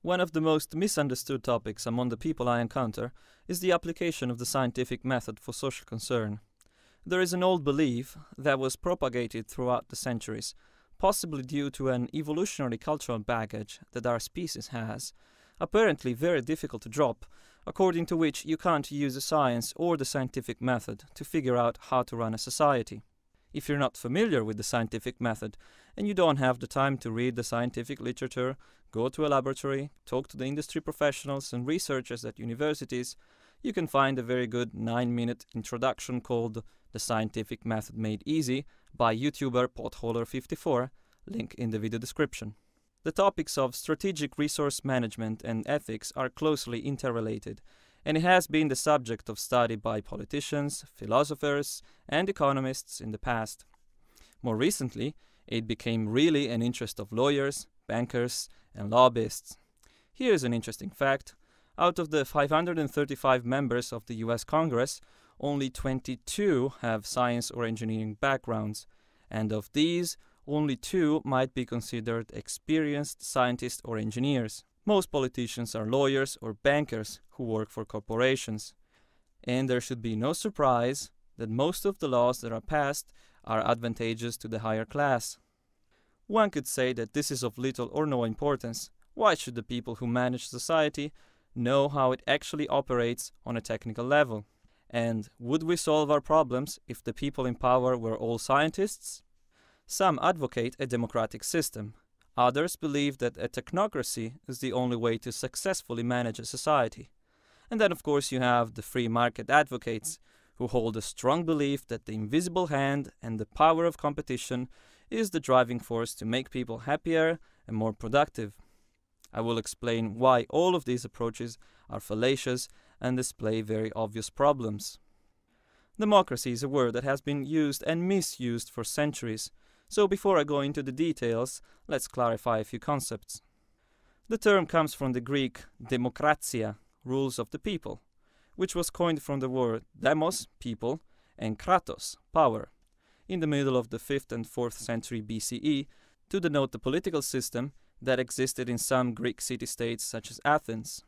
One of the most misunderstood topics among the people I encounter is the application of the scientific method for social concern. There is an old belief that was propagated throughout the centuries, possibly due to an evolutionary cultural baggage that our species has, apparently very difficult to drop, according to which you can't use a science or the scientific method to figure out how to run a society. If you're not familiar with the scientific method and you don't have the time to read the scientific literature, go to a laboratory, talk to the industry professionals and researchers at universities, you can find a very good 9-minute introduction called The Scientific Method Made Easy by YouTuber Potholer54, link in the video description. The topics of strategic resource management and ethics are closely interrelated, and it has been the subject of study by politicians, philosophers, and economists in the past. More recently, it became really an interest of lawyers, bankers, and lobbyists. Here's an interesting fact. Out of the 535 members of the US Congress, only 22 have science or engineering backgrounds, and of these, only 2 might be considered experienced scientists or engineers. Most politicians are lawyers or bankers who work for corporations. And there should be no surprise that most of the laws that are passed are advantageous to the higher class. One could say that this is of little or no importance. Why should the people who manage society know how it actually operates on a technical level? And would we solve our problems if the people in power were all scientists? Some advocate a democratic system. Others believe that a technocracy is the only way to successfully manage a society. And then of course you have the free market advocates, who hold a strong belief that the invisible hand and the power of competition is the driving force to make people happier and more productive. I will explain why all of these approaches are fallacious and display very obvious problems. Democracy is a word that has been used and misused for centuries. So before I go into the details, let's clarify a few concepts. The term comes from the Greek demokratia, rules of the people, which was coined from the word demos, people, and kratos, power, in the middle of the 5th and 4th century BCE to denote the political system that existed in some Greek city-states such as Athens.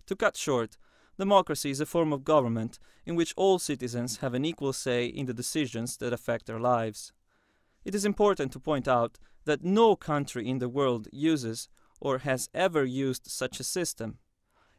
To cut short, democracy is a form of government in which all citizens have an equal say in the decisions that affect their lives. It is important to point out that no country in the world uses or has ever used such a system.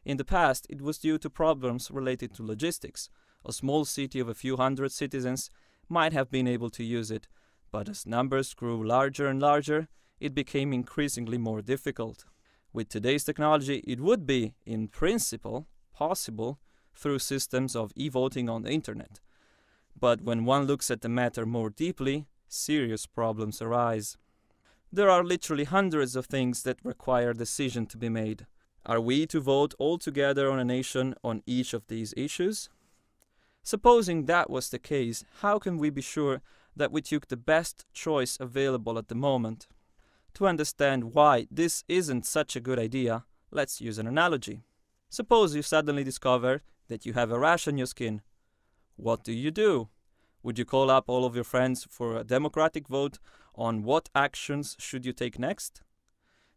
In the past, it was due to problems related to logistics. A small city of a few hundred citizens might have been able to use it, but as numbers grew larger and larger, it became increasingly more difficult. With today's technology, it would be, in principle, possible through systems of e-voting on the internet. But when one looks at the matter more deeply, serious problems arise. There are literally hundreds of things that require a decision to be made. Are we to vote all together on a nation on each of these issues? Supposing that was the case, how can we be sure that we took the best choice available at the moment? To understand why this isn't such a good idea, let's use an analogy. Suppose you suddenly discover that you have a rash on your skin. What do? Would you call up all of your friends for a democratic vote on what actions should you take next?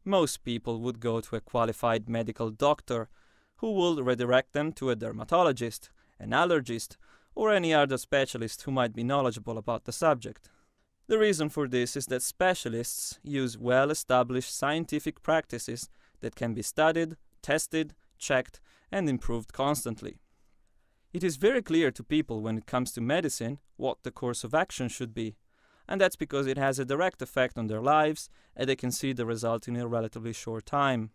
Most people would go to a qualified medical doctor who will redirect them to a dermatologist, an allergist, or any other specialist who might be knowledgeable about the subject. The reason for this is that specialists use well-established scientific practices that can be studied, tested, checked, and improved constantly. It is very clear to people when it comes to medicine what the course of action should be, and that's because it has a direct effect on their lives and they can see the result in a relatively short time.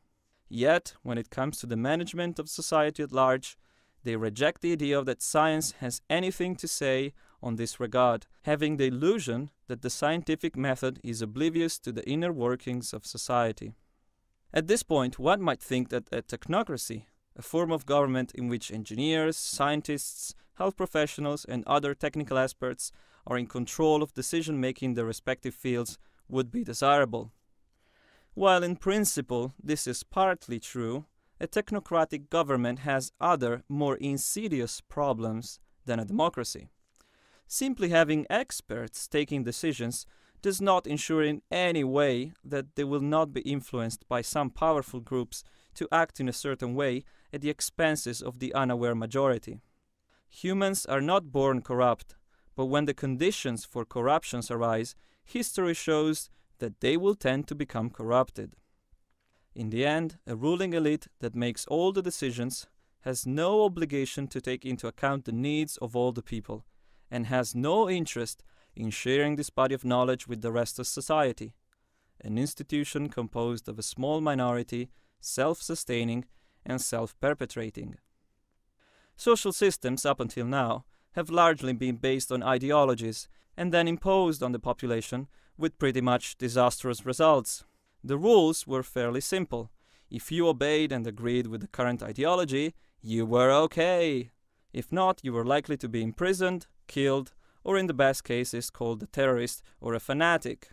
Yet, when it comes to the management of society at large, they reject the idea that science has anything to say on this regard, having the illusion that the scientific method is oblivious to the inner workings of society. At this point, one might think that a technocracy, a form of government in which engineers, scientists, health professionals, and other technical experts are in control of decision-making in their respective fields, would be desirable. While in principle this is partly true, a technocratic government has other, more insidious problems than a democracy. Simply having experts taking decisions does not ensure in any way that they will not be influenced by some powerful groups to act in a certain way at the expenses of the unaware majority. Humans are not born corrupt, but when the conditions for corruptions arise, history shows that they will tend to become corrupted. In the end, a ruling elite that makes all the decisions has no obligation to take into account the needs of all the people, and has no interest in sharing this body of knowledge with the rest of society. An institution composed of a small minority, self-sustaining and self-perpetuating. Social systems up until now have largely been based on ideologies and then imposed on the population with pretty much disastrous results. The rules were fairly simple. If you obeyed and agreed with the current ideology, you were okay. If not, you were likely to be imprisoned, killed, or in the best cases called a terrorist or a fanatic.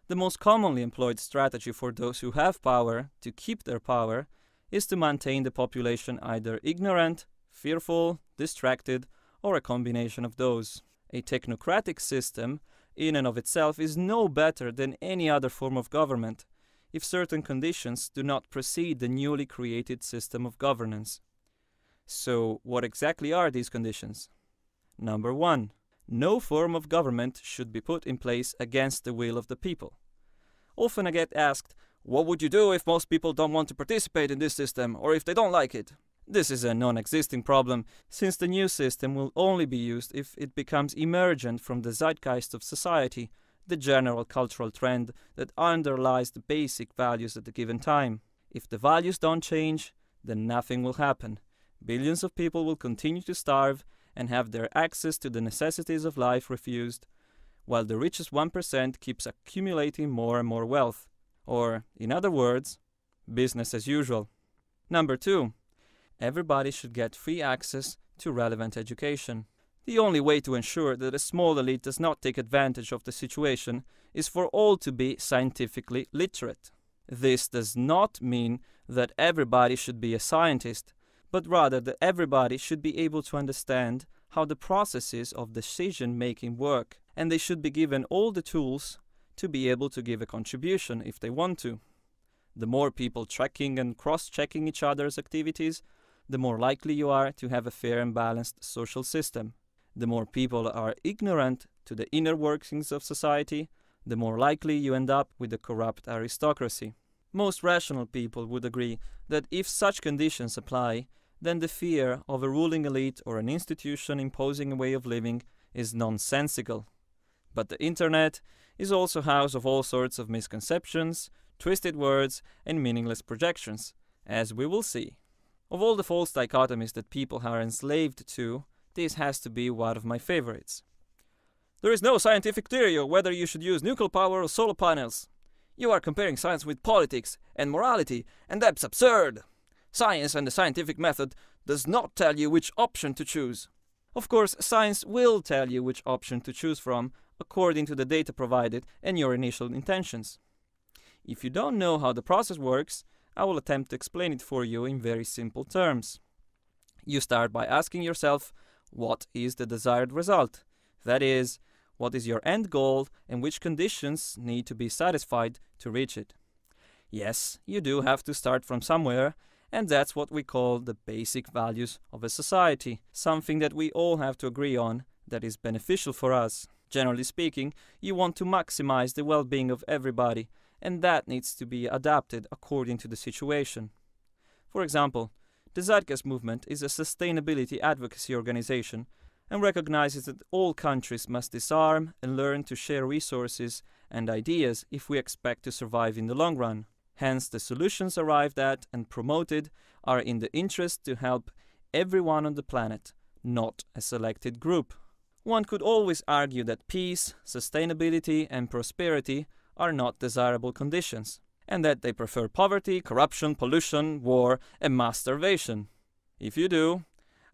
The most commonly employed strategy for those who have power to keep their power is to maintain the population either ignorant, fearful, distracted, or a combination of those. A technocratic system in and of itself is no better than any other form of government if certain conditions do not precede the newly created system of governance. So, what exactly are these conditions? Number 1. No form of government should be put in place against the will of the people. Often I get asked, what would you do if most people don't want to participate in this system, or if they don't like it? This is a non-existing problem, since the new system will only be used if it becomes emergent from the zeitgeist of society, the general cultural trend that underlies the basic values at a given time. If the values don't change, then nothing will happen. Billions of people will continue to starve and have their access to the necessities of life refused, while the richest 1% keeps accumulating more and more wealth. Or, in other words, business as usual. Number 2. Everybody should get free access to relevant education. The only way to ensure that a small elite does not take advantage of the situation is for all to be scientifically literate. This does not mean that everybody should be a scientist, but rather that everybody should be able to understand how the processes of decision-making work, and they should be given all the tools to be able to give a contribution if they want to. The more people tracking and cross-checking each other's activities, the more likely you are to have a fair and balanced social system. The more people are ignorant to the inner workings of society, the more likely you end up with a corrupt aristocracy. Most rational people would agree that if such conditions apply, then the fear of a ruling elite or an institution imposing a way of living is nonsensical. But the internet is also a house of all sorts of misconceptions, twisted words, and meaningless projections, as we will see. Of all the false dichotomies that people are enslaved to, this has to be one of my favorites. There is no scientific theory of whether you should use nuclear power or solar panels. You are comparing science with politics and morality, and that's absurd. Science and the scientific method does not tell you which option to choose. Of course, science will tell you which option to choose from according to the data provided and your initial intentions. If you don't know how the process works, I will attempt to explain it for you in very simple terms. You start by asking yourself, what is the desired result? That is, what is your end goal and which conditions need to be satisfied to reach it? Yes, you do have to start from somewhere, and that's what we call the basic values of a society, something that we all have to agree on that is beneficial for us. Generally speaking, you want to maximize the well-being of everybody, and that needs to be adapted according to the situation. For example, the Zeitgeist movement is a sustainability advocacy organization and recognizes that all countries must disarm and learn to share resources and ideas if we expect to survive in the long run. Hence, the solutions arrived at and promoted are in the interest to help everyone on the planet, not a selected group. One could always argue that peace, sustainability, and prosperity are not desirable conditions, and that they prefer poverty, corruption, pollution, war, and mass starvation. If you do,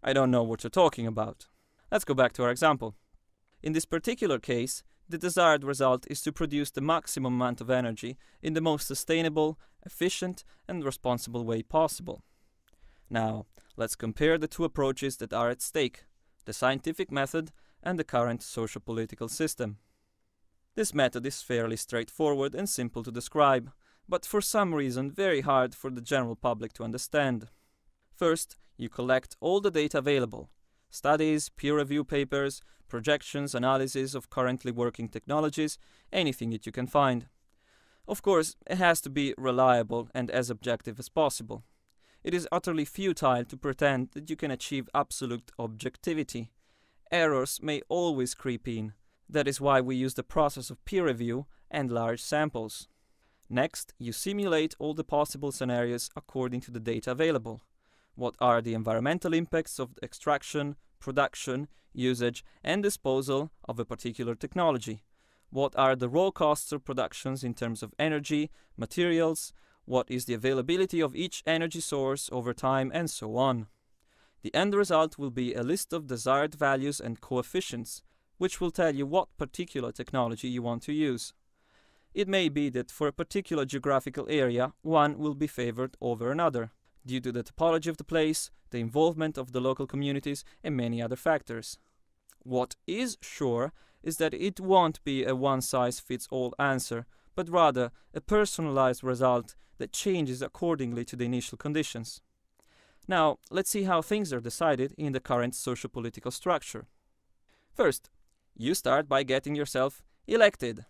I don't know what you're talking about. Let's go back to our example. In this particular case, the desired result is to produce the maximum amount of energy in the most sustainable, efficient, and responsible way possible. Now, let's compare the two approaches that are at stake, the scientific method and the current socio-political system. This method is fairly straightforward and simple to describe, but for some reason very hard for the general public to understand. First, you collect all the data available: studies, peer review papers, projections, analysis of currently working technologies, anything that you can find. Of course, it has to be reliable and as objective as possible. It is utterly futile to pretend that you can achieve absolute objectivity. Errors may always creep in. That is why we use the process of peer review and large samples. Next, you simulate all the possible scenarios according to the data available. What are the environmental impacts of extraction, production, usage, and disposal of a particular technology? What are the raw costs of productions in terms of energy, materials? What is the availability of each energy source over time, and so on? The end result will be a list of desired values and coefficients, which will tell you what particular technology you want to use. It may be that for a particular geographical area, one will be favored over another, due to the topology of the place, the involvement of the local communities, and many other factors. What is sure is that it won't be a one-size-fits-all answer, but rather a personalized result that changes accordingly to the initial conditions. Now, let's see how things are decided in the current socio-political structure. First, you start by getting yourself elected.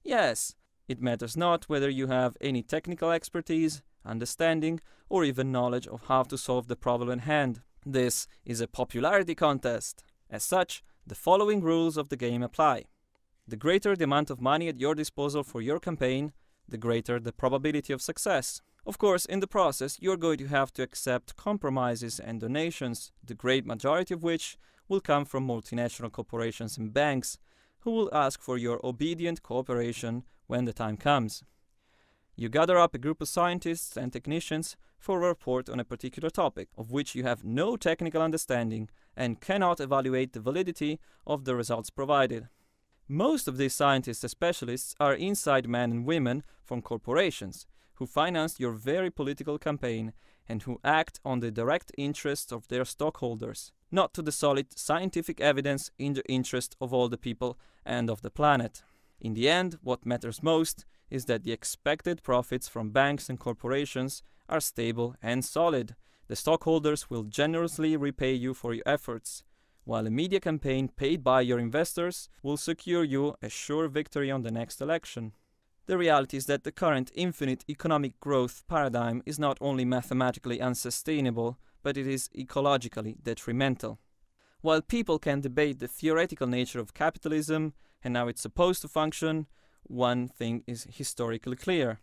Yes, it matters not whether you have any technical expertise, understanding, or even knowledge of how to solve the problem at hand. This is a popularity contest. As such, the following rules of the game apply. The greater the amount of money at your disposal for your campaign, the greater the probability of success. Of course, in the process, you're going to have to accept compromises and donations, the great majority of which will come from multinational corporations and banks, who will ask for your obedient cooperation when the time comes. You gather up a group of scientists and technicians for a report on a particular topic, of which you have no technical understanding and cannot evaluate the validity of the results provided. Most of these scientists and specialists are inside men and women from corporations, who financed your very political campaign and who act on the direct interests of their stockholders, not to the solid scientific evidence in the interest of all the people and of the planet. In the end, what matters most is that the expected profits from banks and corporations are stable and solid. The stockholders will generously repay you for your efforts, while a media campaign paid by your investors will secure you a sure victory on the next election. The reality is that the current infinite economic growth paradigm is not only mathematically unsustainable, but it is ecologically detrimental. While people can debate the theoretical nature of capitalism and how it's supposed to function, one thing is historically clear.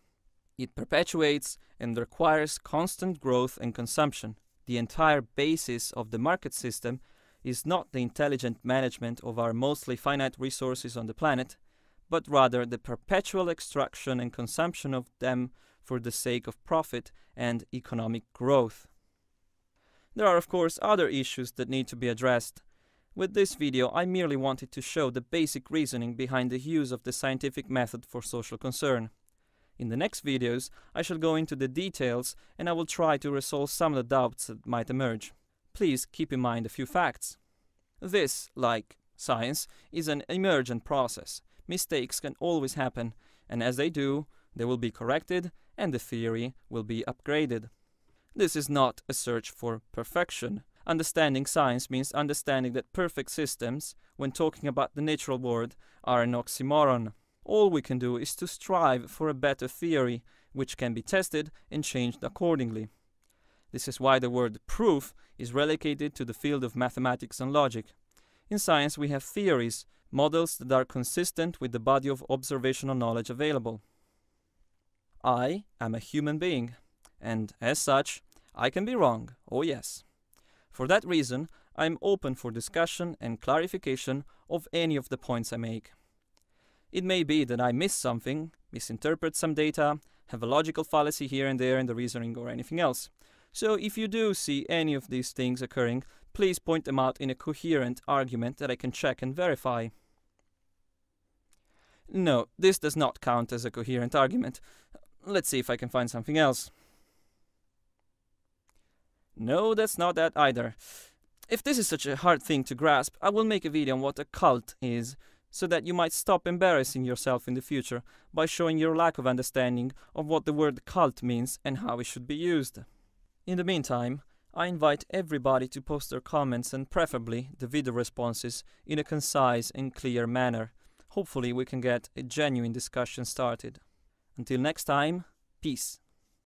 It perpetuates and requires constant growth and consumption. The entire basis of the market system is not the intelligent management of our mostly finite resources on the planet, but rather the perpetual extraction and consumption of them for the sake of profit and economic growth. There are of course other issues that need to be addressed. With this video, I merely wanted to show the basic reasoning behind the use of the scientific method for social concern. In the next videos, I shall go into the details and I will try to resolve some of the doubts that might emerge. Please keep in mind a few facts. This, like science, is an emergent process. Mistakes can always happen, and as they do, they will be corrected and the theory will be upgraded. This is not a search for perfection. Understanding science means understanding that perfect systems, when talking about the natural world, are an oxymoron. All we can do is to strive for a better theory, which can be tested and changed accordingly. This is why the word proof is relegated to the field of mathematics and logic. In science we have theories, models that are consistent with the body of observational knowledge available. I am a human being, and as such, I can be wrong, oh yes. For that reason, I am open for discussion and clarification of any of the points I make. It may be that I miss something, misinterpret some data, have a logical fallacy here and there in the reasoning or anything else. So if you do see any of these things occurring, please point them out in a coherent argument that I can check and verify. No, this does not count as a coherent argument. Let's see if I can find something else. No, that's not that either. If this is such a hard thing to grasp, I will make a video on what a cult is, so that you might stop embarrassing yourself in the future by showing your lack of understanding of what the word cult means and how it should be used. In the meantime, I invite everybody to post their comments and preferably the video responses in a concise and clear manner. Hopefully we can get a genuine discussion started. Until next time, peace.